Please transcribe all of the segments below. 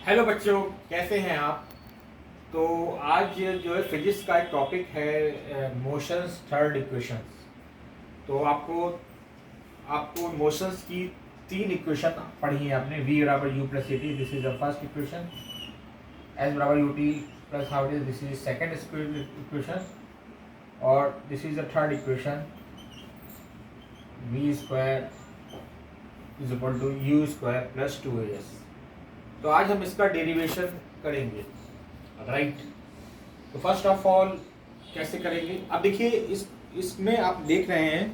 Hello बच्चों, कैसे हैं आप। तो आज जो है फिजिक्स का एक टॉपिक है मोशंस थर्ड इक्वेशंस। तो आपको आपको मोशंस की तीन इक्वेशन पढ़ी है आपने। v बराबर u plus a t, this is the first equation. s बराबर u t plus how it is, this is second equation. और this is the third equation, v square is equal to u square plus 2as। तो आज हम इसका derivation करेंगे, right. तो first of all कैसे करेंगे, अब देखिए इसमें आप देख रहे हैं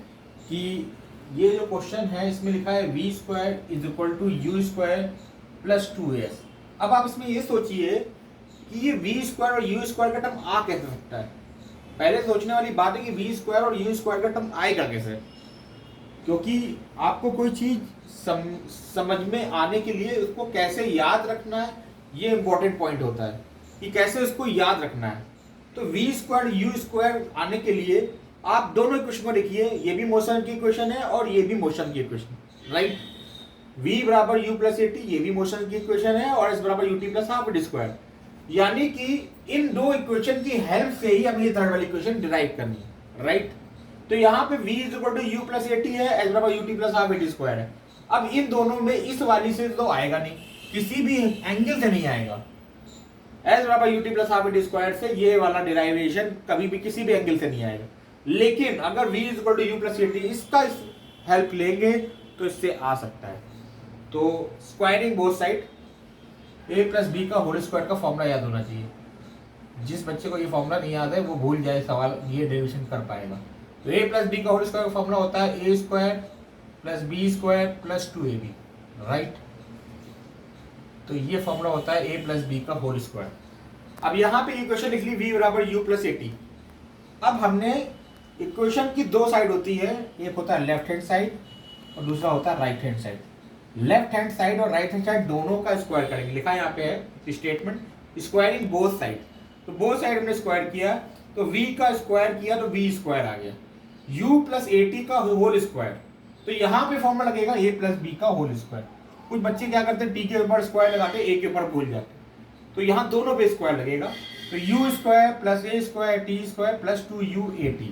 कि ये जो क्वेश्चन है इसमें लिखा है v square is equal to u square plus 2as। अब आप इसमें ये सोचिए कि ये वी स्क्वायर और यू स्क्वायर का टर्म आ कैसे सकता है। पहले सोचने वाली बात है कि वी स्क्वायर और यू स्क्वायर का टर्म आएगा कैसे, क्योंकि आपको कोई चीज समझ में आने के लिए उसको कैसे याद रखना है, ये इंपॉर्टेंट पॉइंट होता है कि कैसे उसको याद रखना है। तो वी स्क्वायर यू स्क्वायर आने के लिए आप दोनों इक्वेशन को लिखिए, ये भी मोशन की इक्वेशन है और ये भी मोशन की इक्वेशन, राइट। v बराबर यू प्लस ए टी, ये भी मोशन की इक्वेशन है, और s बराबर u t plus half D square. यानी कि इन दो इक्वेशन की हेल्प से ही हमें ये थर्ड वाली इक्वेशन डिराइव करनी है, राइट। तो यहाँ पे v is equal to u plus a t है, s बराबर u t plus half a t square है। अब इन दोनों में इस वाली से तो आएगा नहीं, किसी भी एंगल से नहीं आएगा। s बराबर u t plus half a t square से ये वाला डिराइवेशन कभी भी किसी भी एंगल से नहीं आएगा। लेकिन अगर v is equal to u plus a t इसका हेल्प लेंगे तो इससे आ सकता है। तो squaring both side, a plus b का होल स्क्वायर का फॉर्मूला याद होना चाहिए। जिस बच्चे को ये फॉर्मूला नहीं याद है वो भूल जाए सवाल, ये डेरिवेशन कर पाएगा। तो a प्लस बी का होल स्क्वायर का फॉर्मूला होता है a square plus b square plus 2ab, right. तो ये फॉर्मूला होता है a प्लस बी का होल स्क्वायर। अब यहाँ पे इक्वेशन लिख ली v बराबर u प्लस ए टी। अब हमने इक्वेशन की दो साइड होती है, एक होता है लेफ्ट हैंड साइड और दूसरा होता है right hand side. Left hand side और राइट हैंड साइड दोनों का स्क्वायर करेंगे। लिखा यहाँ पे है स्टेटमेंट स्क्वायरिंग बोथ साइड। तो बोथ साइड हमने स्क्वायर किया तो v का स्क्वायर किया तो v स्क्वायर आ गया, u प्लस ए टी का होल स्क्वायर। तो यहाँ पे फॉर्मूला लगेगा a प्लस बी का होल स्क्वायर। कुछ बच्चे क्या करते हैं टी के ऊपर स्क्वायर लगाते हैं, a के ऊपर भूल जाते हैं। तो यहाँ दोनों पे स्क्वायर लगेगा, तो u square plus a square t square plus 2u/a/t।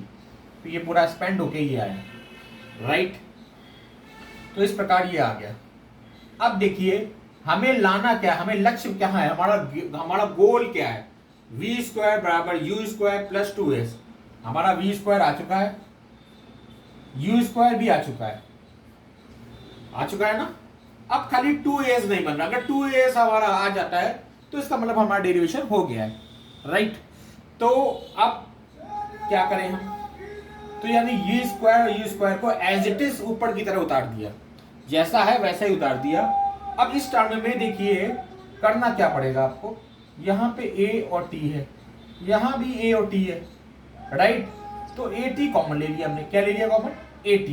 तो ये पूरा स्पेंड होके ये आया, राइट। तो इस प्रकार ये आ गया। अब देखिए हमें लाना क्या है, हमें लक्ष्य क्या है, हमारा गोल क्या है। वी स्क्वायर बराबर यू स्क्वायर प्लस 2s। हमारा वी स्क्वायर आ चुका है, यू स्क्वायर भी आ चुका है ना। अब खाली 2as नहीं बन रहा। अगर 2as हमारा आ जाता है तो इसका मतलब हमारा डेरिवेशन हो गया है, राइट। तो अब क्या करें हम, तो यानी यू स्क्वायर और यू स्क्वायर को एज इट इज ऊपर की तरह उतार दिया, जैसा है वैसा ही उतार दिया। अब इस टर्म में देखिए करना क्या पड़ेगा आपको, यहाँ पे a और t है, यहाँ भी a और t है, राइट। तो at कॉमन ले लिया हमने, क्या ले लिया कॉमन, at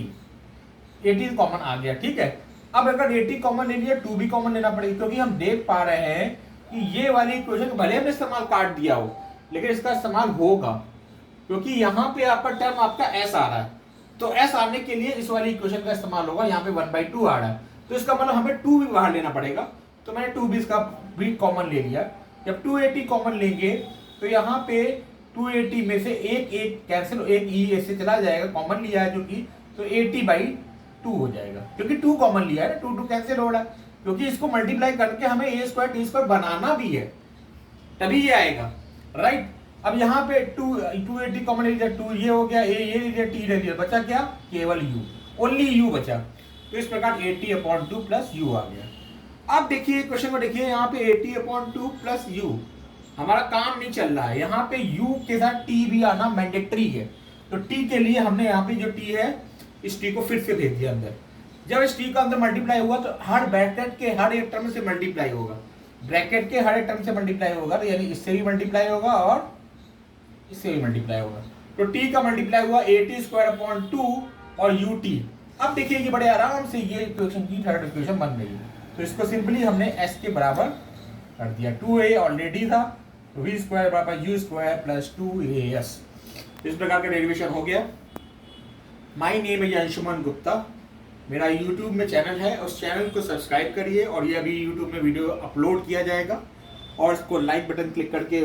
कॉमन आ गया, ठीक है। अब अगर at कॉमन ले लिया 2 भी कॉमन लेना पड़ेगा, क्योंकि हम देख पा रहे हैं कि ये वाली इक्वेशन भले हमने इस्तेमाल काट दिया हो लेकिन इसका इस्तेमाल होगा, क्योंकि यहाँ पे आपका टर्म आपका s आ रहा है। तो s आने के लिए इस वाली इक्वेशन का इस्तेमाल होगा। यहाँ पे 1/2 आ रहा है तो इसका मतलब हमें 2 भी बाहर लेना पड़ेगा। तो मैंने 2 भी इसका भी कॉमन ले लिया। जब 280 कॉमन लेंगे तो यहाँ पे 280 में से एक कैंसिल, एक ई ऐसे चला जाएगा, कॉमन लिया है जो कि, तो 80/2 हो जाएगा, क्योंकि 2 कॉमन लिया है ना, 2 कैंसिल हो रहा है, क्योंकि इसको मल्टीप्लाई करके हमें a स्क्वायर टी स्क्वायर बनाना भी है, तभी ये आएगा, राइट। अब यहाँ पे 280 कॉमन ले लिया, 2 ये हो गया, ये ले लिया, t ले लिया, बचा क्या, केवल u, ओनली u बचा। तो इस प्रकार 80/2 प्लस u आ गया। अब देखिए क्वेश्चन को देखिए, यहाँ पे 80/2 प्लस u, हमारा काम नहीं चल रहा है। यहाँ पे u के साथ t भी आना मैंडेटरी है। तो t के लिए हमने यहाँ पे जो t है इस t को फिर से भेज दिया अंदर। जब इस t का अंदर मल्टीप्लाई हुआ तो हर ब्रैकेट के हर एक टर्म से मल्टीप्लाई होगा, ब्रैकेट के हर एक टर्म से मल्टीप्लाई होगा, तो यानी इससे भी मल्टीप्लाई होगा और इससे भी मल्टीप्लाई होगा। तो t का मल्टीप्लाई हुआ 80/2 और ut। अब देखिए ये बड़े आराम से ये इक्वेशन की थर्ड इक्वेशन बन गई है। तो इसको सिंपली हमने s के बराबर कर दिया, 2a ऑलरेडी था, तो v स्क्वायर बराबर u स्क्वायर प्लस 2as। इस प्रकार का डेरिवेशन हो गया। My name is Anshuman Gupta, मेरा यूट्यूब में चैनल है, उस चैनल को सब्सक्राइब करिए और ये अभी यूट्यूब में वीडियो अपलोड किया जाएगा और इसको लाइक बटन क्लिक करके